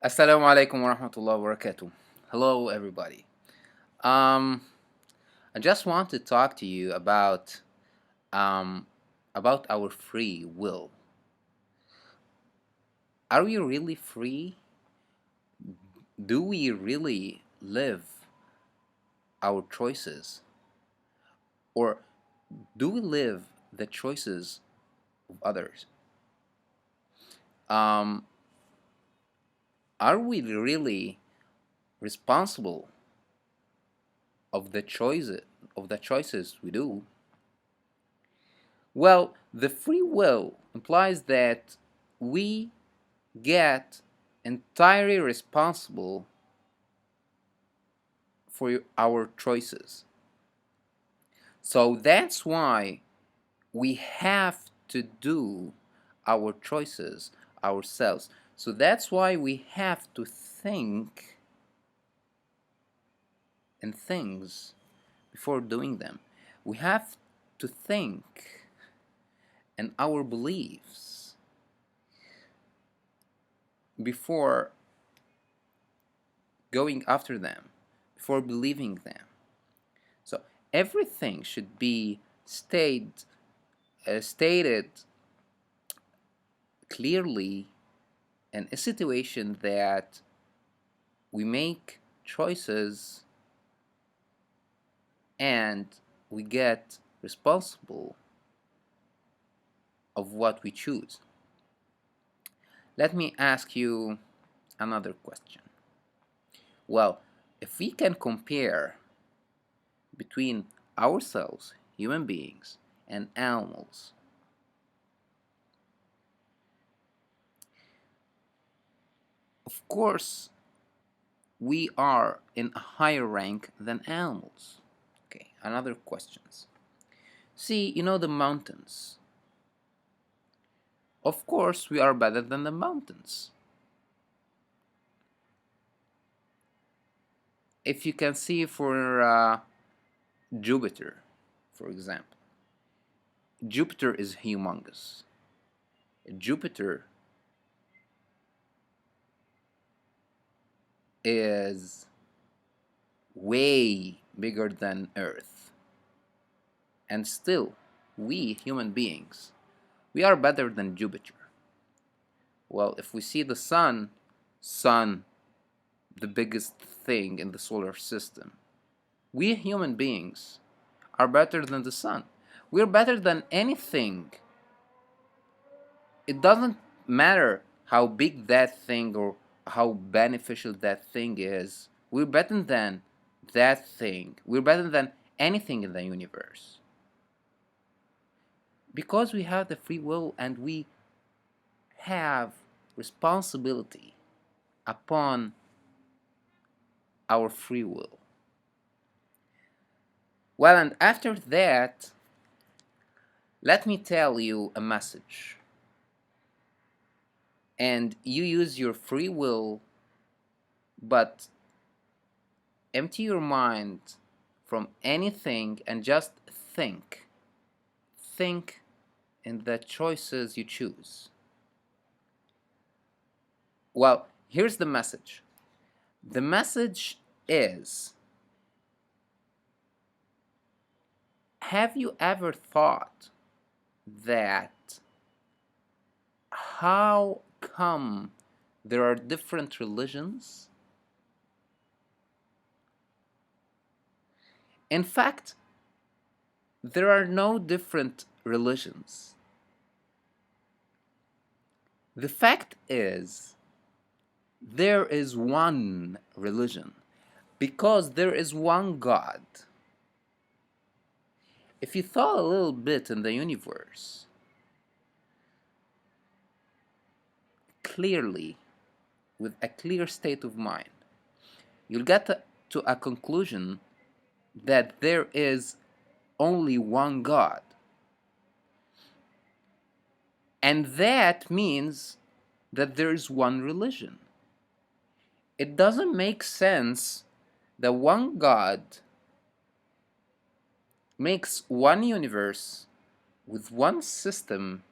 Assalamu alaikum wa rahmatullahi wa barakatuh. Hello, everybody. Um, I just want to talk to you um, about our free will. Are we really free? Do we really live our choices, or do we live the choices of others? Um, are we really responsible of the choices we do? Well, the free will implies that we get entirely responsible for our choices. So that's why we have to do our choices ourselves. So that's why we have to think in things before doing them. We have to think in our beliefs before going after them, before believing them. So everything should be stated clearly in a situation that we make choices and we get responsible of what we choose. Let me ask you another question. Well, if we can compare between ourselves, human beings, and animals, of course, we are in a higher rank than animals. Okay, another questions. See, the mountains. Of course, we are better than the mountains. If you can see for Jupiter, for example, Jupiter is humongous. Jupiter is way bigger than Earth. And still, we human beings, we are better than Jupiter. Well, if we see the sun, the biggest thing in the solar system, we human beings are better than the sun. We're better than anything. It doesn't matter how big that thing or how beneficial that thing is. We're better than that thing. We're better than anything in the universe. Because we have the free will and we have responsibility upon our free will. Well, and after that, let me tell you a message. And you use your free will, but empty your mind from anything and just think. Think in the choices you choose. Well, here's the message. The message is, have you ever thought that how come there are different religions? In fact, there are no different religions. The fact is, there is one religion because there is one God. If you thought a little bit in the universe, clearly, with a clear state of mind, you'll get to a conclusion that there is only one God. And that means that there is one religion. It doesn't make sense that one God makes one universe with one system,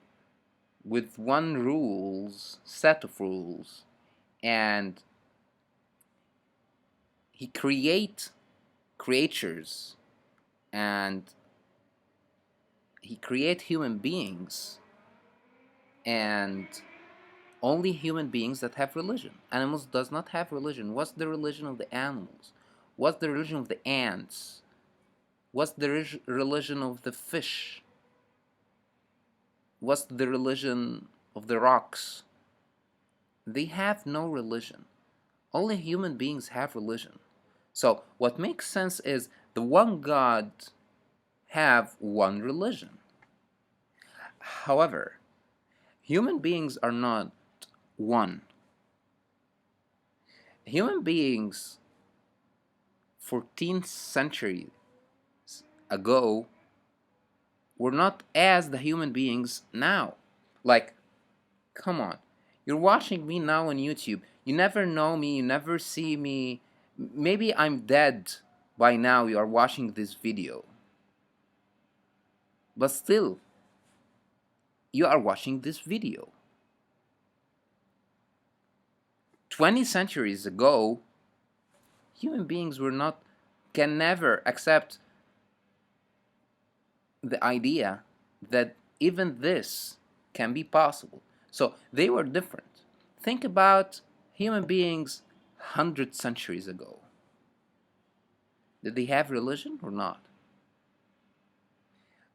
with one set of rules, and he create creatures, and he create human beings, and only human beings that have religion. Animals does not have religion. What's the religion of the animals? What's the religion of the ants? What's the religion of the fish? What's the religion of the rocks? They have no religion. Only human beings have religion. So what makes sense is the one God have one religion. However, human beings are not one. Human beings 14th century ago were not as the human beings now. Like, come on. You're watching me now on YouTube. You never know me, you never see me. Maybe I'm dead by now. You are watching this video. But still, you are watching this video. 20 centuries ago, human beings can never accept the idea that even this can be possible. So they were different. Think about human beings 100 centuries ago. Did they have religion or not?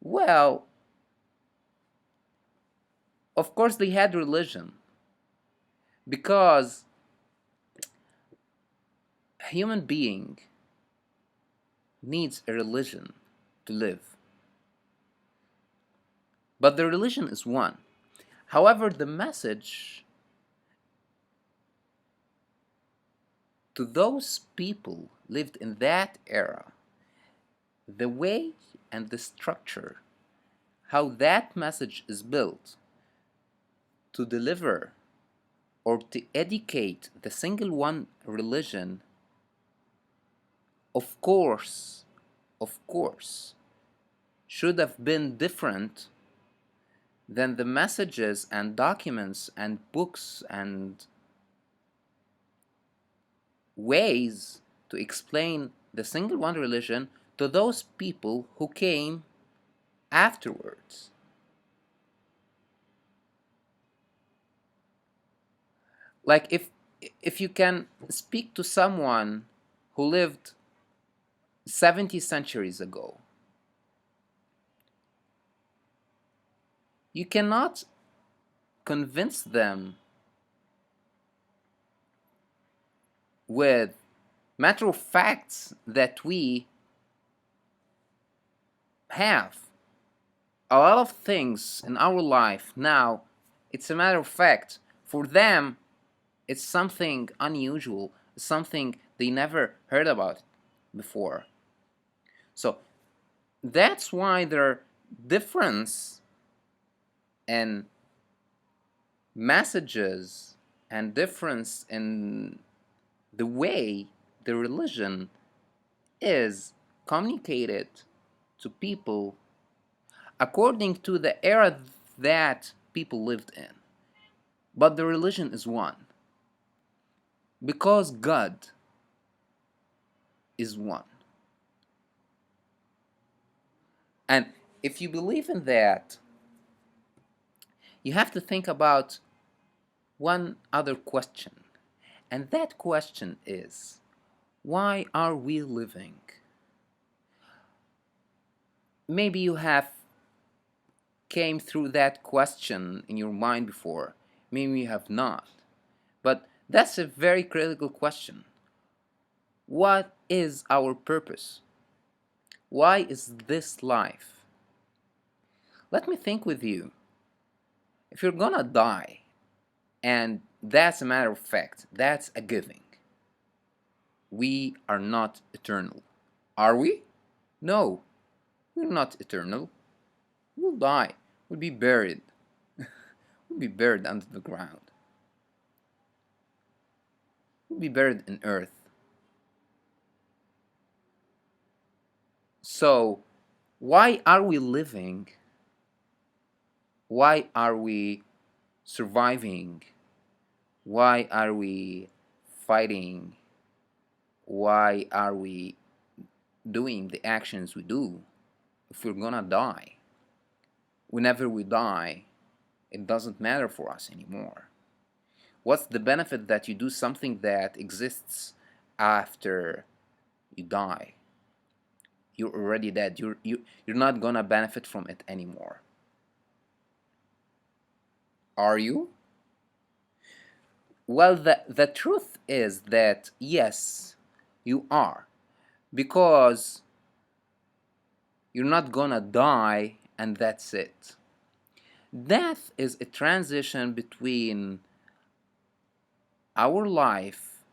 Well, of course they had religion, because a human being needs a religion to live. But the religion is one. However, the message to those people lived in that era, the way and the structure, how that message is built to deliver or to educate the single one religion, of course, should have been different than the messages and documents and books and ways to explain the single one religion to those people who came afterwards. Like, if you can speak to someone who lived 70 centuries ago, you cannot convince them with matter of facts that we have. A lot of things in our life now, it's a matter of fact. For them, it's something unusual, something they never heard about before. So that's why their difference in messages and difference in the way the religion is communicated to people according to the era that people lived in. But the religion is one, because God is one. And if you believe in that, you have to think about one other question. And that question is, why are we living? Maybe you have came through that question in your mind before. Maybe you have not. But that's a very critical question. What is our purpose? Why is this life? Let me think with you. If you're gonna die, and that's a matter of fact, that's a given. We are not eternal. Are we? No, we're not eternal. We'll die. We'll be buried. We'll be buried under the ground. We'll be buried in earth. So, why are we living? Why are we surviving? Why are we fighting? Why are we doing the actions we do if we're gonna die? Whenever we die, it doesn't matter for us anymore. What's the benefit that you do something that exists after you die? You're already dead. You're not gonna benefit from it anymore. Are you? Well, the truth is that yes, you are. Because you're not gonna die and that's it. Death is a transition between our life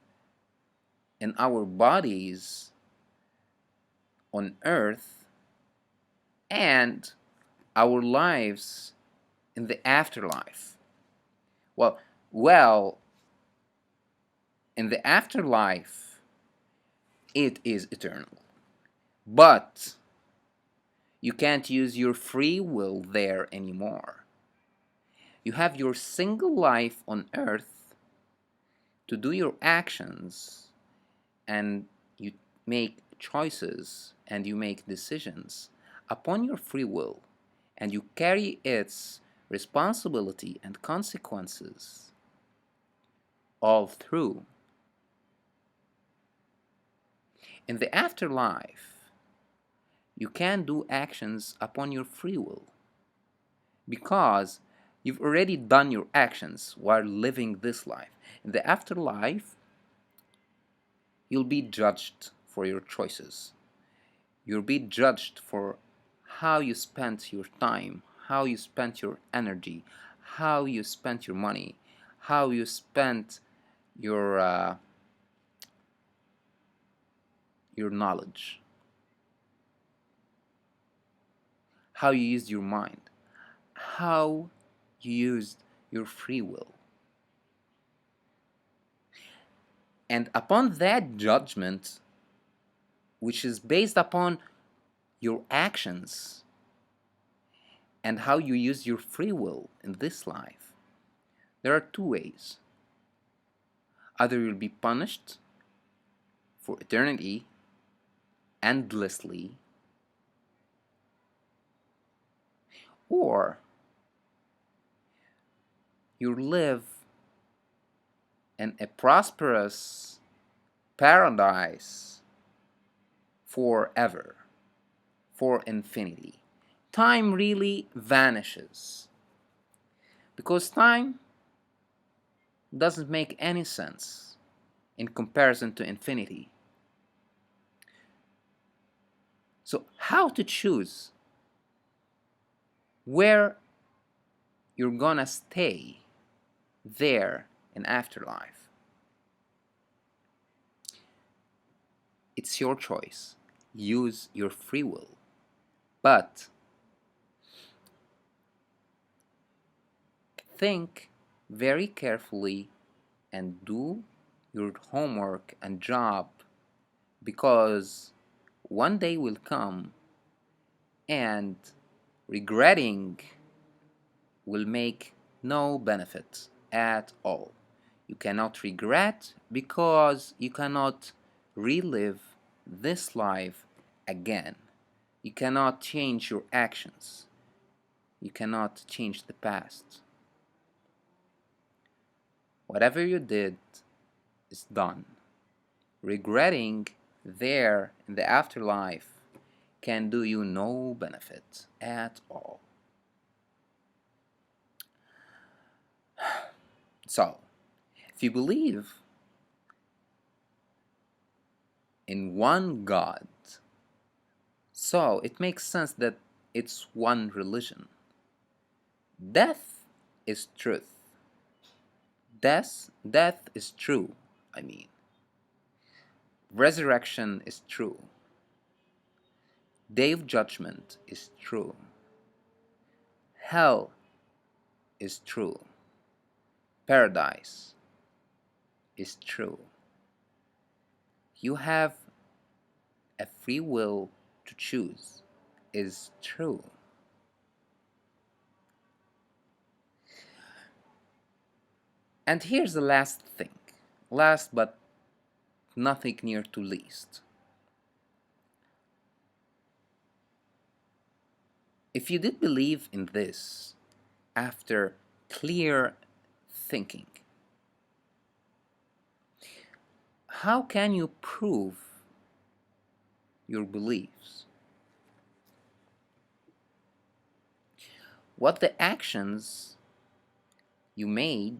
and our bodies on earth and our lives in the afterlife. Well, well, in the afterlife, it is eternal. But you can't use your free will there anymore. You have your single life on earth to do your actions, and you make choices and you make decisions upon your free will, and you carry its responsibility and consequences all through. In the afterlife, you can do actions upon your free will because you've already done your actions while living this life. In the afterlife, you'll be judged for your choices. You'll be judged for how you spent your time, how you spent your energy, how you spent your money, how you spent your your knowledge, how you used your mind, how you used your free will. And upon that judgment, which is based upon your actions and how you use your free will in this life, there are two ways. Either you'll be punished for eternity, endlessly, or you live in a prosperous paradise forever, for infinity. Time really vanishes because time doesn't make any sense in comparison to infinity. So, how to choose where you're gonna stay there in afterlife? It's your choice. Use your free will. But think very carefully and do your homework and job, because one day will come and regretting will make no benefit at all. You cannot regret because you cannot relive this life again. You cannot change your actions. You cannot change the past. Whatever you did is done. Regretting there in the afterlife can do you no benefit at all. So, if you believe in one God, so it makes sense that it's one religion. Death is truth. Death is true, I mean. Resurrection is true. Day of judgment is true. Hell is true. Paradise is true. You have a free will to choose is true. And here's the last thing, last but nothing near to least. If you did believe in this after clear thinking, how can you prove your beliefs? What the actions you made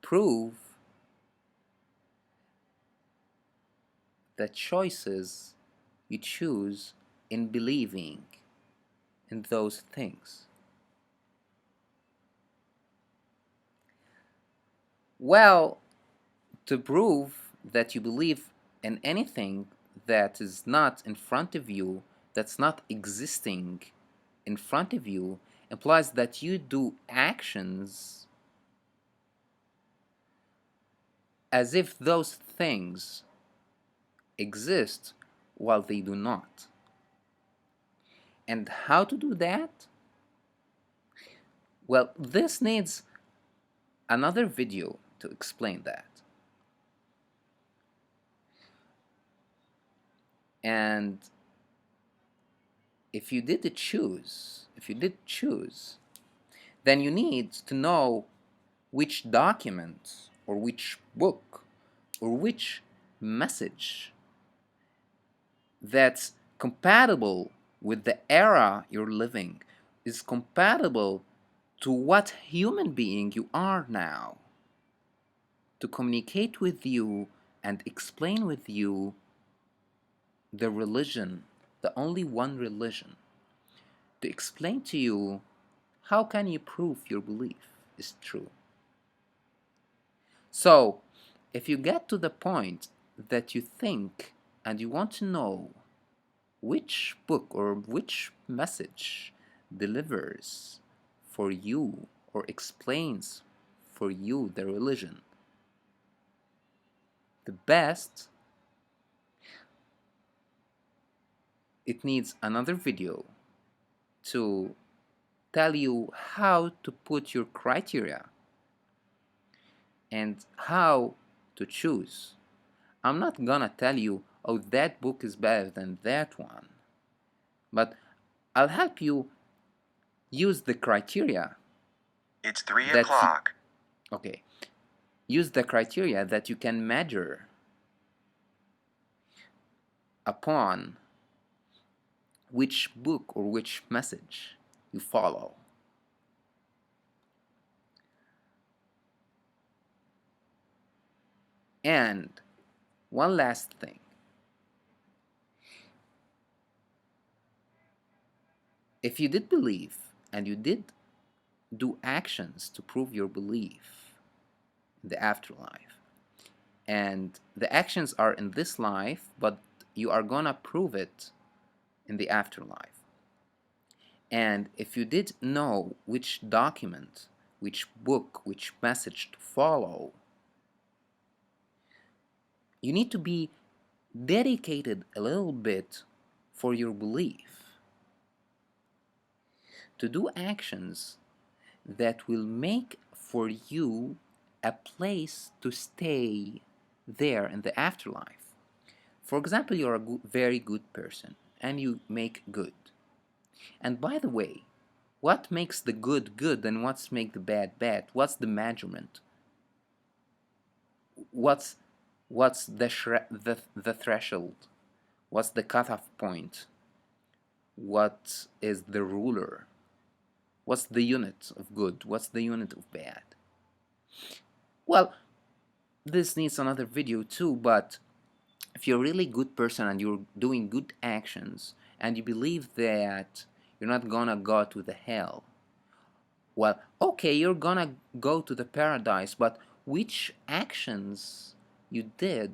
prove the choices you choose in believing in those things. Well, to prove that you believe in anything that is not in front of you, that's not existing in front of you, implies that you do actions as if those things exist while they do not. And how to do that? Well, this needs another video to explain that. And if you did choose, then you need to know which document or which book or which message that's compatible with the era you're living, is compatible to what human being you are now, to communicate with you and explain with you the religion, the only one religion, to explain to you how can you prove your belief is true. So, if you get to the point that you think and you want to know which book or which message delivers for you or explains for you the religion the best, it needs another video to tell you how to put your criteria and how to choose. I'm not gonna tell you, oh, that book is better than that one, but I'll help you use the criteria. It's 3 o'clock. Okay, use the criteria that you can measure upon which book or which message you follow. And one last thing. If you did believe and you did do actions to prove your belief in the afterlife, and the actions are in this life, but you are gonna prove it in the afterlife. And if you did know which document, which book, which message to follow, you need to be dedicated a little bit for your belief, to do actions that will make for you a place to stay there in the afterlife. For example, you're a very good person and you make good. And by the way, what makes the good good and what's make the bad bad? What's the measurement? What's the threshold? What's the cutoff point? What is the ruler? What's the unit of good? What's the unit of bad? Well, this needs another video too, but if you're a really good person and you're doing good actions and you believe that you're not gonna go to the hell, well, okay, you're gonna go to the paradise, but which actions you did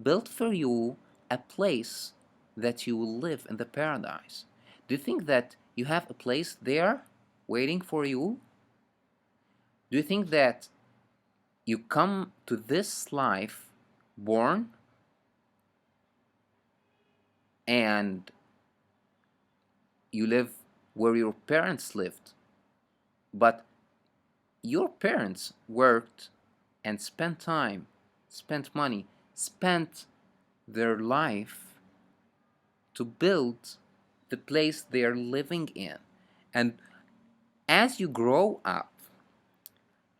built for you a place that you will live in the paradise? Do you think that you have a place there waiting for you? Do you think that you come to this life born and you live where your parents lived, but Your parents worked and spent time, spent money, spent their life to build the place they are living in. And as you grow up,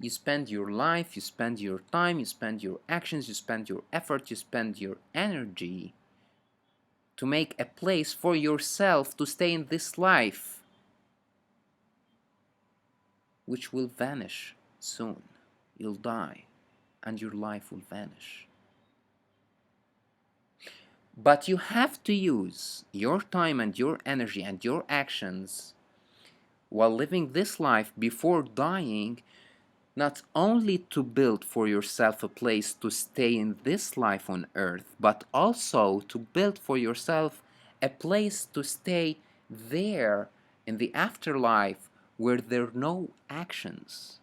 you spend your life, you spend your time, you spend your actions, you spend your effort, you spend your energy to make a place for yourself to stay in this life, which will vanish soon. You'll die, and your life will vanish. But you have to use your time and your energy and your actions while living this life before dying, not only to build for yourself a place to stay in this life on earth, but also to build for yourself a place to stay there in the afterlife where there are no actions.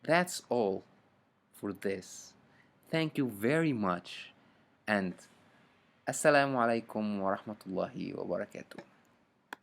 That's all for this. Thank you very much, and Assalamu alaikum wa rahmatullahi wa barakatuh.